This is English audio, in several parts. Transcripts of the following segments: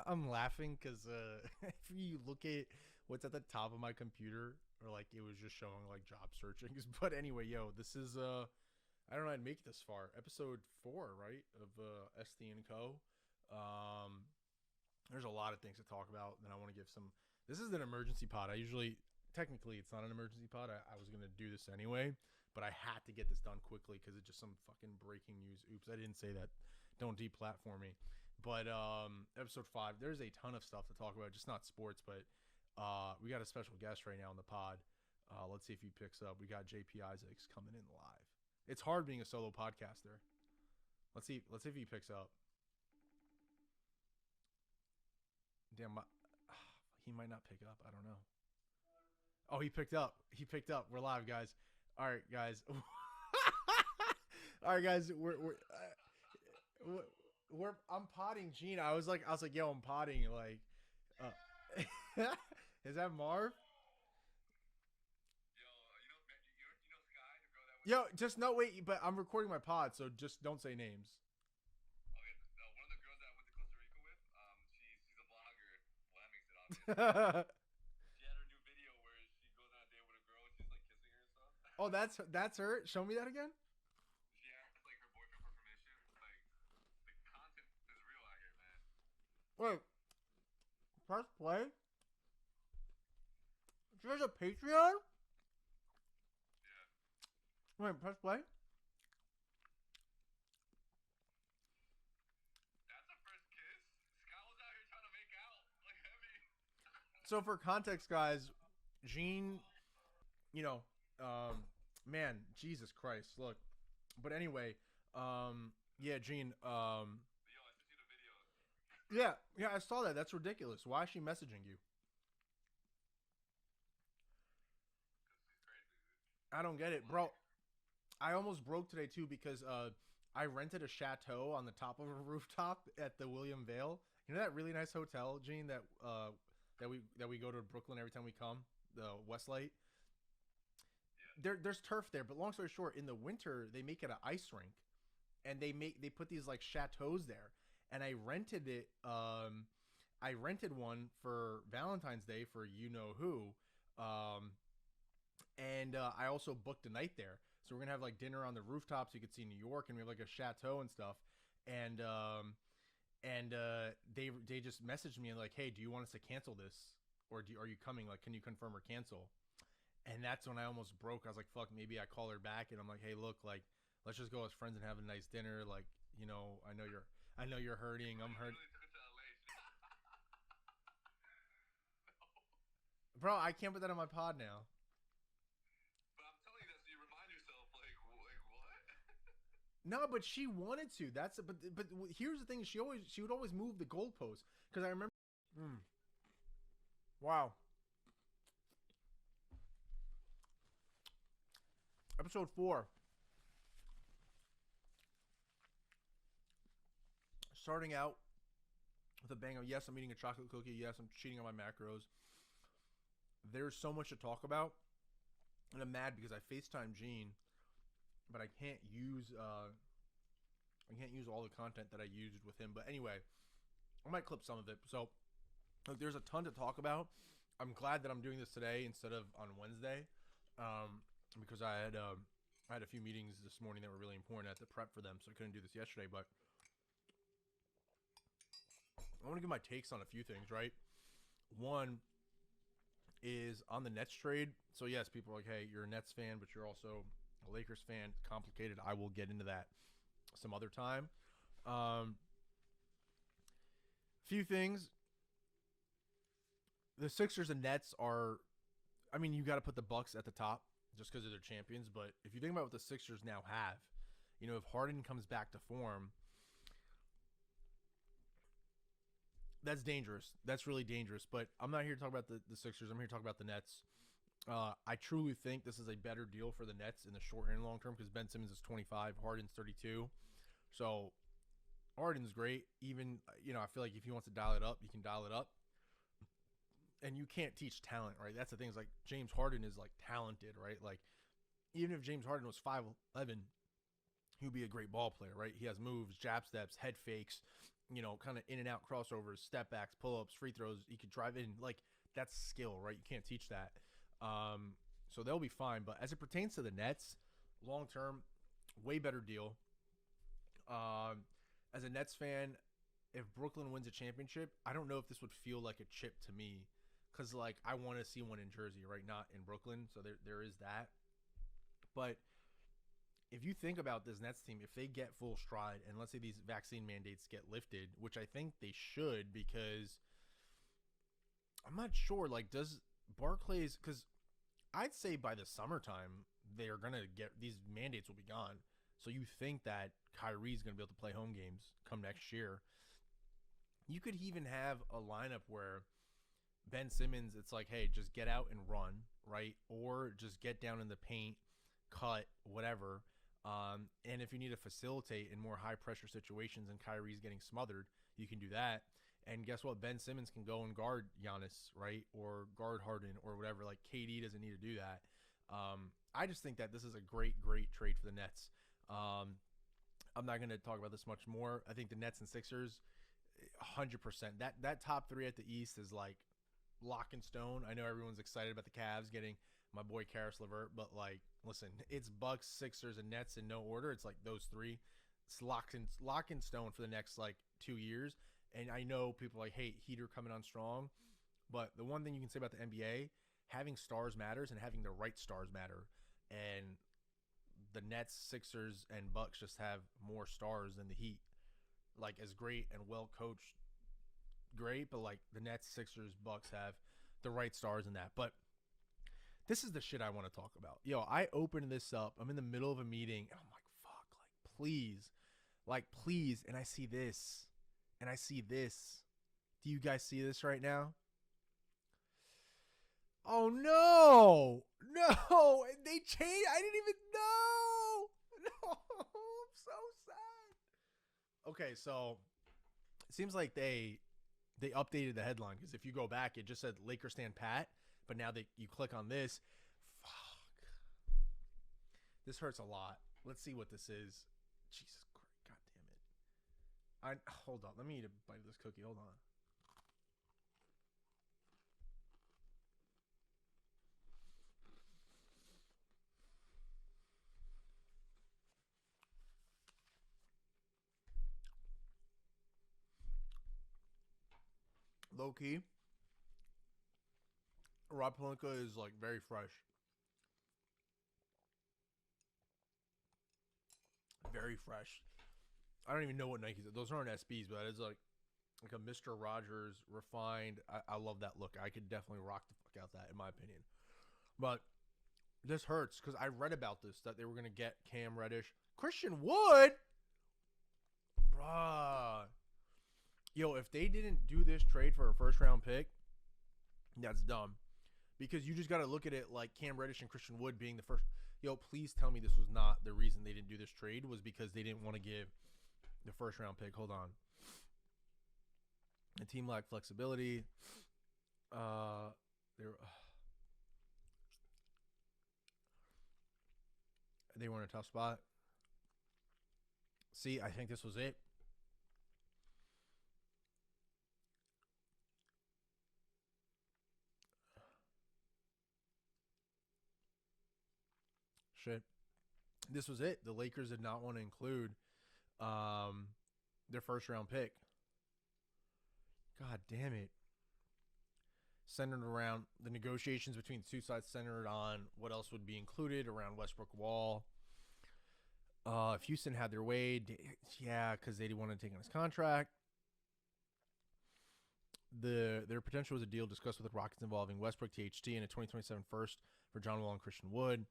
I'm laughing because if you look at what's at the top of my computer, or like it was just showing like job searchings. But anyway, yo, this is I don't know I'd make it this far. Episode 4, right, of SD and Co. Um, there's a lot of things to talk about, and I want to give some. This is an emergency pod. I usually, technically, it's not an emergency pod. I was gonna do this anyway, but I had to get this done quickly because it's just some fucking breaking news. Oops, I didn't say that. Don't deplatform me. But episode 5, there's a ton of stuff to talk about. Just not sports, but we got a special guest right now in the pod. Let's see if he picks up. We got JP Isaacs coming in live. It's hard being a solo podcaster. Let's see. Let's see if he picks up. Damn, he might not pick up. I don't know. Oh, he picked up. He picked up. We're live, guys. All right, guys. All right, guys. We're I'm potting Gene. I was like, yo, I'm potting. Like, is that Marv? Yo, just no wait. But I'm recording my pod, so just don't say names. Oh, that's her. Show me that again. Wait, press play. There's a Patreon. Wait, press play. So for context, guys, Gene, you know, man, Jesus Christ, look. But anyway, yeah, Gene, yeah, I saw that. That's ridiculous. Why is she messaging you? I don't get it, bro. I almost broke today too because I rented a chateau on the top of a rooftop at the William Vale. You know that really nice hotel, Gene, that we go to Brooklyn every time we come, the Westlight. There's turf there, but long story short, in the winter they make it an ice rink, and they put these like chateaus there, and I rented one for Valentine's Day for you know who, and I also booked a night there. So we're gonna have like dinner on the rooftop so you could see New York, and we have like a chateau and stuff. And they just messaged me and like, hey, do you want us to cancel this, or are you coming? Like, can you confirm or cancel? And that's when I almost broke. I was like, fuck, maybe I call her back, and I'm like, hey, look, like, let's just go as friends and have a nice dinner. Like, I know you're hurting. I'm hurt, bro. I can't put that on my pod now. No, but she wanted to. But here's the thing. She would always move the goalpost because I remember. Mm, wow. Episode 4. Starting out with a bang of yes, I'm eating a chocolate cookie. Yes, I'm cheating on my macros. There's so much to talk about, and I'm mad because I FaceTime Gene, but I can't use all the content that I used with him. But anyway, I might clip some of it. So look, there's a ton to talk about. I'm glad that I'm doing this today instead of on Wednesday, because I had a few meetings this morning that were really important. I had to prep for them, so I couldn't do this yesterday. But I want to give my takes on a few things, right? One is on the Nets trade. So yes, people are like, hey, you're a Nets fan, but you're also a Lakers fan. Complicated. I will get into that some other time. Few things. The Sixers and Nets are, I mean, you got to put the Bucks at the top just because they're champions. But if you think about what the Sixers now have, if Harden comes back to form, that's dangerous. That's really dangerous. But I'm not here to talk about the Sixers. I'm here to talk about the Nets. I truly think this is a better deal for the Nets in the short and long term because Ben Simmons is 25, Harden's 32. So Harden's great. Even, I feel like if he wants to dial it up, he can dial it up. And you can't teach talent, right? That's the thing. Is like James Harden is like talented, right? Like even if James Harden was 5'11", he would be a great ball player, right? He has moves, jab steps, head fakes. kind of in and out crossovers, step backs, pull ups, free throws. You could drive in. Like, that's skill, right? You can't teach that. So they'll be fine. But as it pertains to the Nets, long term, way better deal. As a Nets fan, if Brooklyn wins a championship, I don't know if this would feel like a chip to me, because like I want to see one in Jersey, right? Not in Brooklyn. So there is that. But if you think about this Nets team, if they get full stride and let's say these vaccine mandates get lifted, which I think they should, because I'm not sure, like, does Barclays, because I'd say by the summertime, they're going to get, these mandates will be gone. So you think that Kyrie's going to be able to play home games come next year. You could even have a lineup where Ben Simmons, it's like, hey, just get out and run, right? Or just get down in the paint, cut, whatever. And if you need to facilitate in more high pressure situations and Kyrie's getting smothered, you can do that. And guess what? Ben Simmons can go and guard Giannis, right? Or guard Harden or whatever. Like, KD doesn't need to do that. I just think that this is a great, great trade for the Nets. I'm not going to talk about this much more. I think the Nets and Sixers, 100%. That top three at the East is like lock and stone. I know everyone's excited about the Cavs getting my boy Karis LeVert, but like, listen, it's Bucks, Sixers, and Nets in no order. It's like those three. It's lock and stone for the next like 2 years. And I know people like, hey, Heater coming on strong. But the one thing you can say about the NBA, having stars matters and having the right stars matter. And the Nets, Sixers, and Bucks just have more stars than the Heat. Like, as great and well coached, great, but like the Nets, Sixers, Bucks have the right stars in that. But this is the shit I want to talk about. Yo, I opened this up. I'm in the middle of a meeting. And I'm like, fuck, please. And I see this. And I see this. Do you guys see this right now? Oh, no. No. They changed. I didn't even know. No. I'm so sad. Okay, so it seems like they updated the headline, because if you go back, it just said Lakers stand pat. But now that you click on this, fuck. This hurts a lot. Let's see what this is. Jesus Christ, God damn it. Hold on. Let me eat a bite of this cookie. Hold on. Low key, Rob Pelinka is like very fresh. Very fresh. I don't even know what Nikes are. Those aren't SBs, but it's like a Mr. Rogers refined. I love that look. I could definitely rock the fuck out that, in my opinion. But this hurts because I read about this, that they were going to get Cam Reddish. Christian Wood? Bruh. Yo, if they didn't do this trade for a first round pick, that's dumb. Because you just got to look at it like Cam Reddish and Christian Wood being the first. Yo, please tell me this was not the reason they didn't do this trade, was because they didn't want to give the first round pick. Hold on. The team lacked flexibility. They were in a tough spot. See, I think this was it. Shit. This was it. The Lakers did not want to include their first round pick. God damn it. Centered around the negotiations between the two sides, centered on what else would be included around Westbrook Wall. If Houston had their way, yeah, because they didn't want to take on his contract. Their potential was a deal discussed with the Rockets involving Westbrook, THT, and a 2027 first for John Wall and Christian Wood.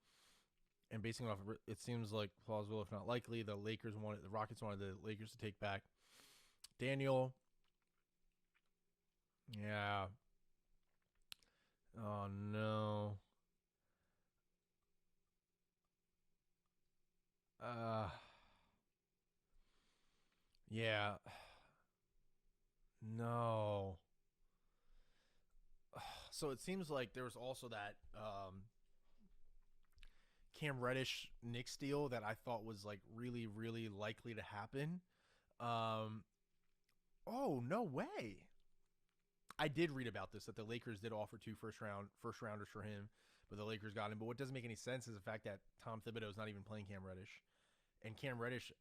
And basing off of it, seems like plausible, if not likely, the Rockets wanted the Lakers to take back Daniel. Yeah. Oh no. Yeah. No. So it seems like there was also that Cam Reddish Knicks deal that I thought was like really, really likely to happen. Oh, no way. I did read about this that the Lakers did offer two first rounders for him, but the Lakers got him. But what doesn't make any sense is the fact that Tom Thibodeau is not even playing Cam Reddish, and Cam Reddish,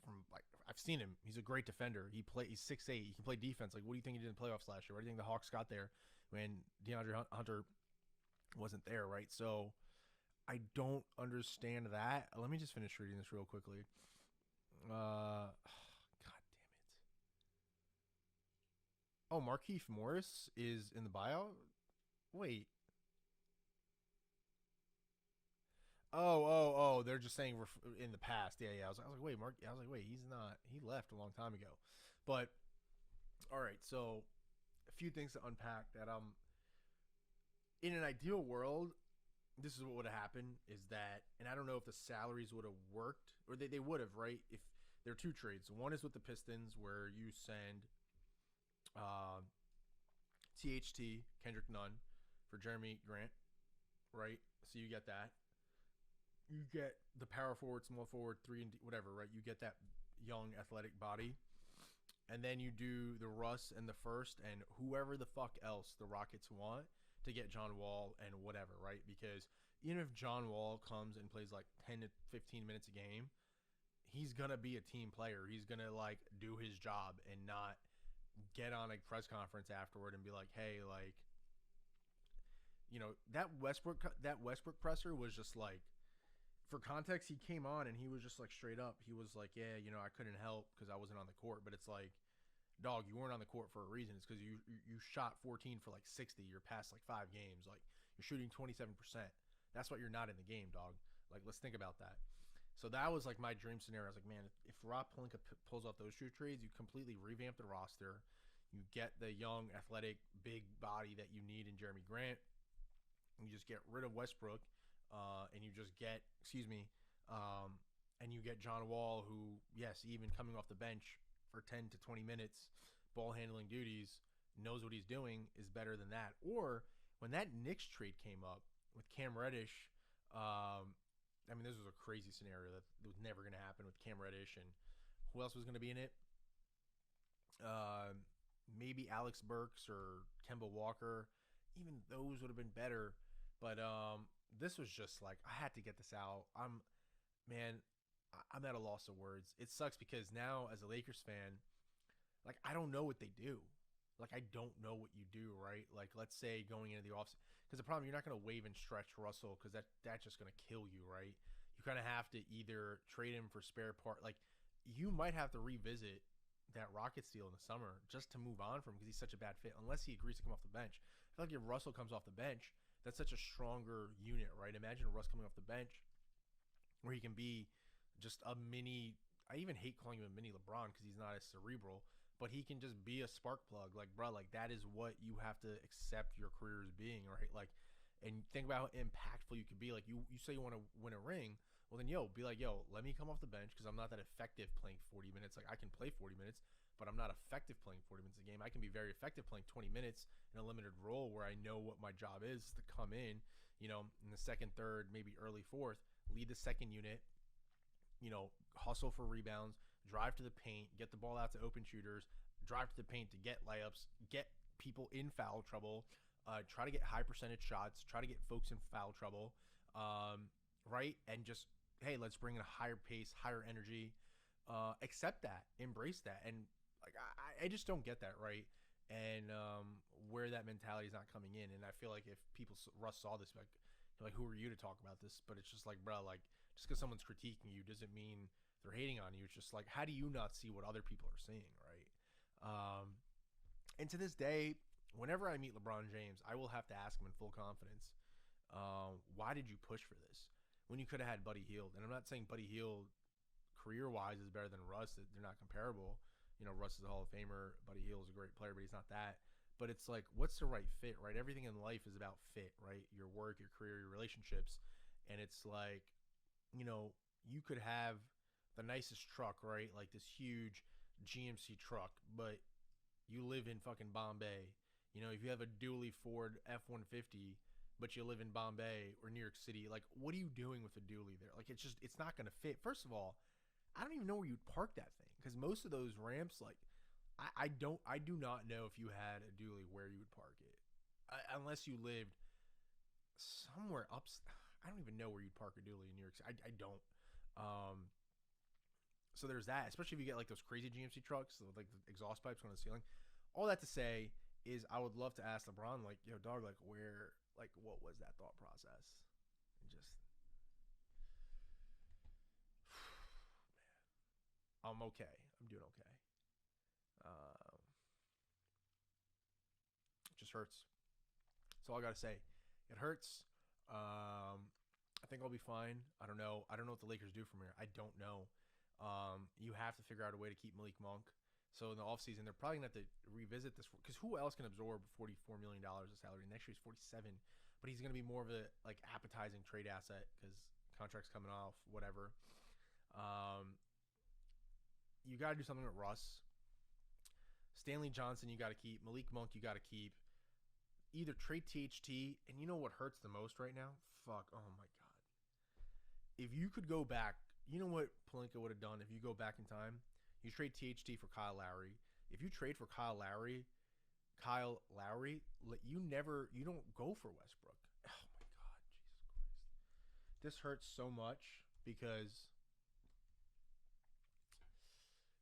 from like I've seen him, he's a great defender. He's 6'8". He can play defense. Like, what do you think he did in the playoffs last year? What do you think the Hawks got there when DeAndre Hunter wasn't there, right? So I don't understand that. Let me just finish reading this real quickly. God damn it. Oh, Markieff Morris is in the bio? Wait. Oh. They're just saying in the past. Yeah. I was like, wait, Mark. I was like, wait, he's not. He left a long time ago. But all right. So a few things to unpack. That in an ideal world, this is what would have happened. Is that, and I don't know if the salaries would have worked, or they would have, right? If there are two trades. One is with the Pistons, where you send THT Kendrick Nunn for Jeremy Grant, right? So you get that. You get the power forward, small forward, 3 and D, whatever, right? You get that young athletic body. And then you do the Russ and the first and whoever the fuck else the Rockets want to get John Wall and whatever, right? Because even if John Wall comes and plays like 10 to 15 minutes a game, he's going to be a team player. He's going to like do his job and not get on a press conference afterward and be like, hey, like, you know, that Westbrook presser was just like, for context, he came on and he was just like straight up. He was like, yeah, you know, I couldn't help because I wasn't on the court. But it's like, dog, you weren't on the court for a reason. It's because you shot 14 for like 60. You're past like 5 games. Like, you're shooting 27%. That's what you're not in the game, dog. Like, let's think about that. So that was like my dream scenario. I was like, man, if Rob Pelinka pulls off those two trades, you completely revamp the roster. You get the young, athletic, big body that you need in Jeremy Grant. You just get rid of Westbrook. And you just get, and you get John Wall, who, yes, even coming off the bench for 10 to 20 minutes, ball handling duties, knows what he's doing, is better than that. Or when that Knicks trade came up with Cam Reddish, I mean, this was a crazy scenario that was never going to happen with Cam Reddish, and who else was going to be in it? Maybe Alex Burks or Kemba Walker. Even those would have been better, but this was just like, I had to get this out. I'm at a loss of words. It sucks because now as a Lakers fan, like, I don't know what they do. Like, I don't know what you do, right? Like, let's say going into the offseason, because the problem, you're not going to waive and stretch Russell because that's just going to kill you, right? You kind of have to either trade him for spare part. Like, you might have to revisit that Rockets deal in the summer just to move on from him because he's such a bad fit, unless he agrees to come off the bench. I feel like if Russell comes off the bench, that's such a stronger unit, right? Imagine Russ coming off the bench where he can be just a mini, I even hate calling him a mini LeBron because he's not as cerebral, but he can just be a spark plug. Like, bro, like, that is what you have to accept your career as being, right? Like, and think about how impactful you could be. Like, you say you want to win a ring, well then, be like, let me come off the bench because I'm not that effective playing 40 minutes. Like, I can play 40 minutes, but I'm not effective playing 40 minutes a game. I can be very effective playing 20 minutes in a limited role where I know what my job is to come in, in the second, third, maybe early fourth, lead the second unit, hustle for rebounds, drive to the paint, get the ball out to open shooters, drive to the paint to get layups, get people in foul trouble, try to get high percentage shots, try to get folks in foul trouble, right? And just, hey, let's bring in a higher pace, higher energy, accept that, embrace that. And like, I just don't get that, right? And where that mentality is not coming in. And I feel like if Russ saw this, like, who are you to talk about this? But it's just like, bro, like, just because someone's critiquing you doesn't mean they're hating on you. It's just like, how do you not see what other people are seeing, right? And to this day, whenever I meet LeBron James, I will have to ask him in full confidence, why did you push for this when you could have had Buddy Hield? And I'm not saying Buddy Hield career-wise is better than Russ. They're not comparable. Russ is a Hall of Famer. Buddy Hield is a great player, but he's not that. But it's like, what's the right fit, right? Everything in life is about fit, right? Your work, your career, your relationships. And it's like, you could have the nicest truck, right? Like this huge GMC truck, but you live in fucking Bombay. If you have a dually Ford F-150, but you live in Bombay or New York City, like, what are you doing with a dually there? Like, it's not going to fit. First of all, I don't even know where you'd park that thing because most of those ramps, like, I do not know if you had a dually where you would park it, unless you lived somewhere up. I don't even know where you'd park a dually in New York City. I don't. Um, so there's that. Especially if you get like those crazy GMC trucks with like the exhaust pipes going to the ceiling. All that to say is, I would love to ask LeBron, like, yo, dog, like, where, like, what was that thought process? And just, I'm okay. I'm doing okay. Um, it just hurts. That's all I gotta say. It hurts. I think I'll be fine. I don't know. I don't know what the Lakers do from here. I don't know. You have to figure out a way to keep Malik Monk. So in the offseason, they're probably going to have to revisit this, because who else can absorb $44 million of salary? Next year he's 47, but he's going to be more of a like appetizing trade asset because contract's coming off, whatever. You got to do something with Russ. Stanley Johnson, you got to keep. Malik Monk, you got to keep. Either trade THT, and you know what hurts the most right now? Fuck, oh my God. If you could go back, you know what Pelinka would have done if you go back in time? You trade THT for Kyle Lowry. If you trade for Kyle Lowry, you don't go for Westbrook. Oh my God, Jesus Christ. This hurts so much because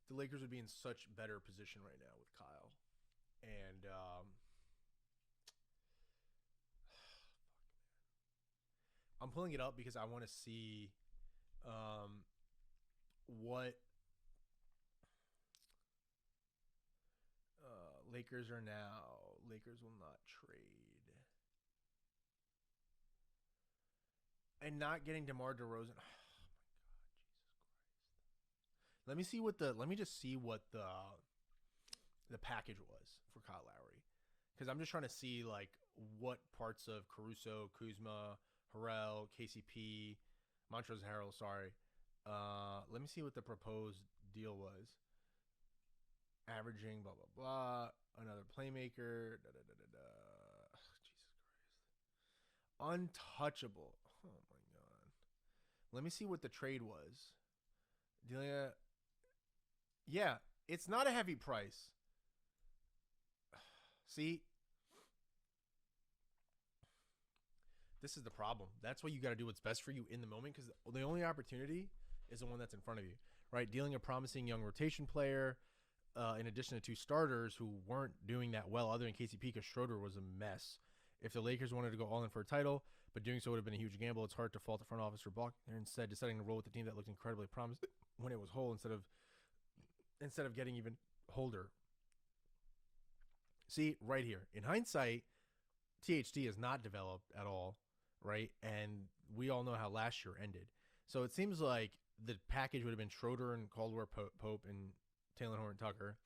the Lakers would be in such better position right now with Kyle. And I'm pulling it up because I want to see what Lakers are now. Lakers will not trade. And not getting DeMar DeRozan. Oh my God, Jesus Christ. Let me just see what the package was for Kyle Lowry. Because I'm just trying to see like what parts of Caruso, Kuzma, Harrell, KCP, Montrezl Harrell, sorry. Let me see what the proposed deal was. Averaging, blah, blah, blah. Another playmaker. Da, da, da, da, da. Oh, Jesus Christ. Untouchable. Oh, my God. Let me see what the trade was. Delia. Yeah, it's not a heavy price. See? This is the problem. That's why you got to do what's best for you in the moment, because the only opportunity is the one that's in front of you, right? Dealing a promising young rotation player, in addition to two starters who weren't doing that well other than KCP, because Schroeder was a mess. If the Lakers wanted to go all in for a title, but doing so would have been a huge gamble, it's hard to fault the front office for balking. They're instead deciding to roll with the team that looked incredibly promising when it was whole instead of getting even holder. See, right here. In hindsight, THT is not developed at all, right? And we all know how last year ended. So it seems like the package would have been Schroeder and Caldwell Pope and Taylor Horton Tucker.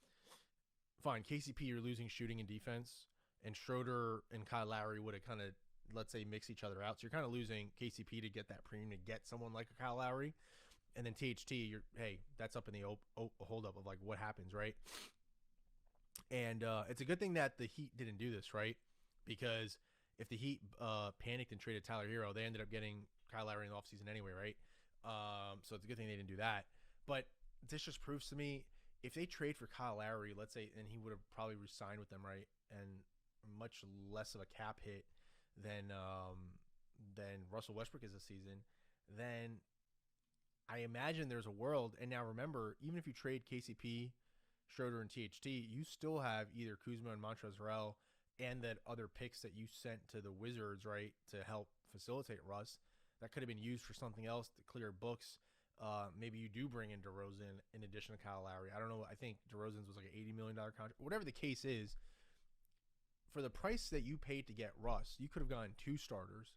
Fine, KCP, you're losing shooting and defense, and Schroeder and Kyle Lowry would have kind of, let's say, mix each other out. So you're kind of losing KCP to get that premium to get someone like a Kyle Lowry, and then THT, that's up in the holdup of like what happens, right? And it's a good thing that the Heat didn't do this, right? Because if the Heat panicked and traded Tyler Hero, they ended up getting Kyle Lowry in the offseason anyway, right? So it's a good thing they didn't do that. But this just proves to me, if they trade for Kyle Lowry, let's say, and he would have probably re-signed with them, right? And much less of a cap hit than Russell Westbrook is this season, then I imagine there's a world. And now remember, even if you trade KCP, Schroeder, and THT, you still have either Kuzma and Montrezl Harrell and that other picks that you sent to the Wizards, right, to help facilitate Russ. That could have been used for something else to clear books. Maybe you do bring in DeRozan in addition to Kyle Lowry. I don't know. I think DeRozan's was like an $80 million contract. Whatever the case is, for the price that you paid to get Russ, you could have gotten two starters,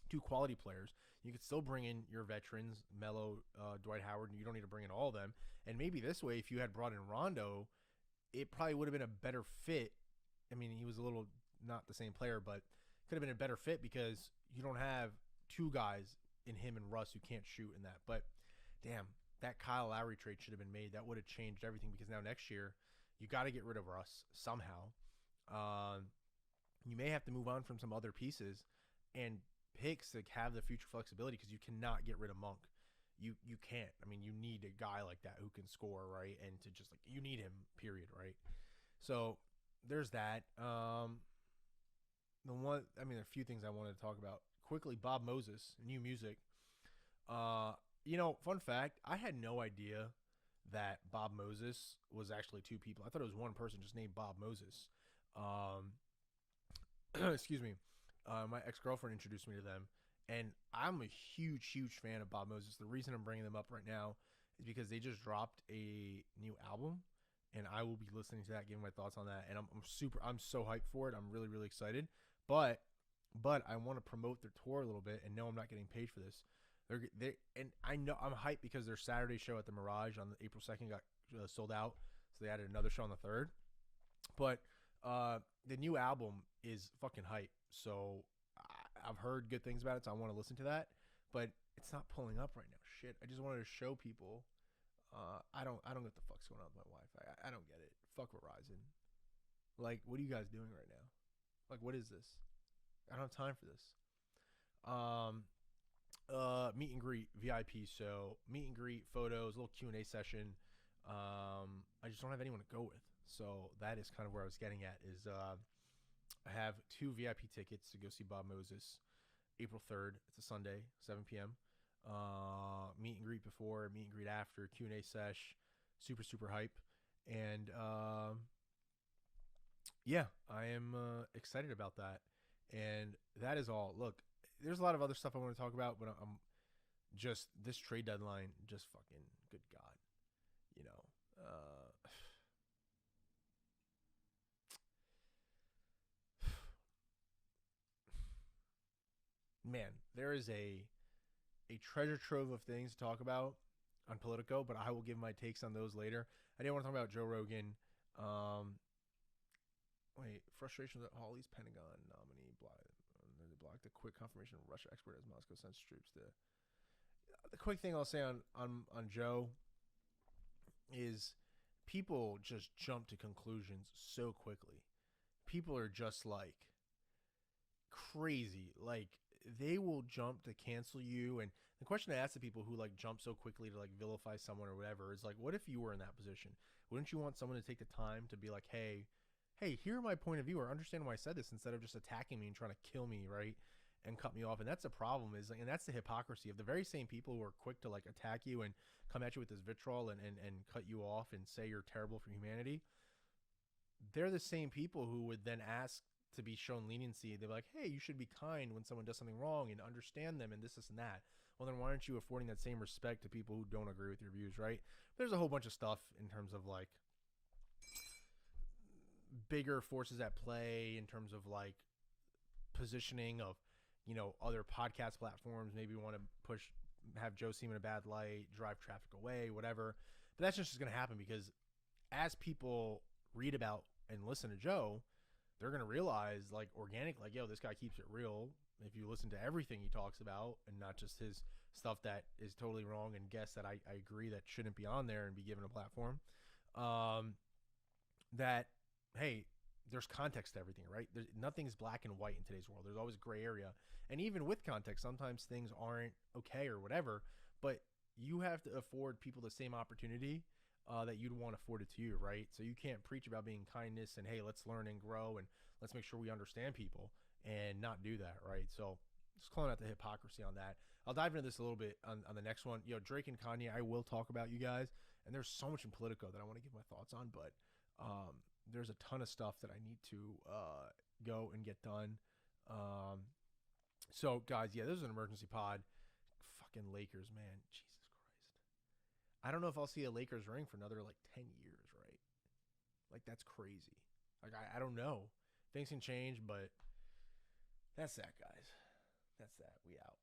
two quality players. You could still bring in your veterans, Melo, Dwight Howard, and you don't need to bring in all of them. And maybe this way, if you had brought in Rondo, it probably would have been a better fit. I mean, he was a little not the same player, but could have been a better fit because you don't have two guys in him and Russ who can't shoot in that. But damn, that Kyle Lowry trade should have been made. That would have changed everything, because now next year you got to get rid of Russ somehow. You may have to move on from some other pieces and picks to have the future flexibility, because you cannot get rid of Monk. you can't. I mean, you need a guy like that who can score, right? And to just like you need him, period, right? So there's that. The one, I mean, there are a few things I wanted to talk about quickly. Bob Moses, new music. Uh, fun fact, I had no idea that Bob Moses was actually two people. I thought it was one person just named Bob Moses. Um, excuse me. My ex-girlfriend introduced me to them, and I'm a huge, huge fan of Bob Moses. The reason I'm bringing them up right now is because they just dropped a new album, and I will be listening to that, giving my thoughts on that. And I'm so hyped for it. I'm really, really excited. But I want to promote their tour a little bit, and no, I'm not getting paid for this. And I know I'm hyped because their Saturday show at the Mirage on April 2nd got sold out, so they added another show on the 3rd. But the new album is fucking hype, so I've heard good things about it, so I want to listen to that. But it's not pulling up right now. Shit, I just wanted to show people. I don't get what the fuck's going on with my Wi-Fi. I don't get it. Fuck Verizon. Like, what are you guys doing right now? Like, what is this? I don't have time for this. Meet and greet VIP. So meet and greet, photos, a little Q&A session. I just don't have anyone to go with. So that is kind of where I was getting at is, I have 2 VIP tickets to go see Bob Moses, April 3rd. It's a Sunday, 7 p.m. Meet and greet before, meet and greet after, Q&A sesh, super, super hype. And, yeah, I am excited about that. And that is all. Look, there's a lot of other stuff I want to talk about, but I'm just, this trade deadline, just fucking, good God, you know. Man, there is a treasure trove of things to talk about on Politico, but I will give my takes on those later. I didn't want to talk about Joe Rogan. Frustration that Hawley's Pentagon nominee blocked the quick confirmation of Russia expert as Moscow sends troops to. The quick thing I'll say on Joe is people just jump to conclusions so quickly. People are just like crazy. Like they will jump to cancel you. And the question I ask the people who like jump so quickly to like vilify someone or whatever is like, what if you were in that position? Wouldn't you want someone to take the time to be like, hey, hear my point of view or understand why I said this instead of just attacking me and trying to kill me, right? And cut me off. And that's the problem is, and that's the hypocrisy of the very same people who are quick to like attack you and come at you with this vitriol and cut you off and say you're terrible for humanity. They're the same people who would then ask to be shown leniency. They're like, hey, you should be kind when someone does something wrong and understand them and this and that. Well, then why aren't you affording that same respect to people who don't agree with your views, right? There's a whole bunch of stuff in terms of like bigger forces at play in terms of like positioning of, you know, other podcast platforms maybe want to have Joe seem in a bad light, drive traffic away, whatever. But that's just going to happen because as people read about and listen to Joe, they're going to realize like organic, like, yo, this guy keeps it real. If you listen to everything he talks about and not just his stuff that is totally wrong and guess that I agree that shouldn't be on there and be given a platform, that, hey, there's context to everything, right? Nothing's black and white in today's world. There's always gray area. And even with context, sometimes things aren't okay or whatever, but you have to afford people the same opportunity that you'd want afforded to you, right? So you can't preach about being kindness and, hey, let's learn and grow and let's make sure we understand people and not do that, right? So just calling out the hypocrisy on that. I'll dive into this a little bit on the next one. You know, Drake and Kanye, I will talk about you guys. And there's so much in Politico that I want to give my thoughts on, but there's a ton of stuff that I need to go and get done. So, guys, yeah, this is an emergency pod. Fucking Lakers, man. Jesus Christ. I don't know if I'll see a Lakers ring for another, like, 10 years, right? Like, that's crazy. Like, I don't know. Things can change, but that's that, guys. That's that. We out.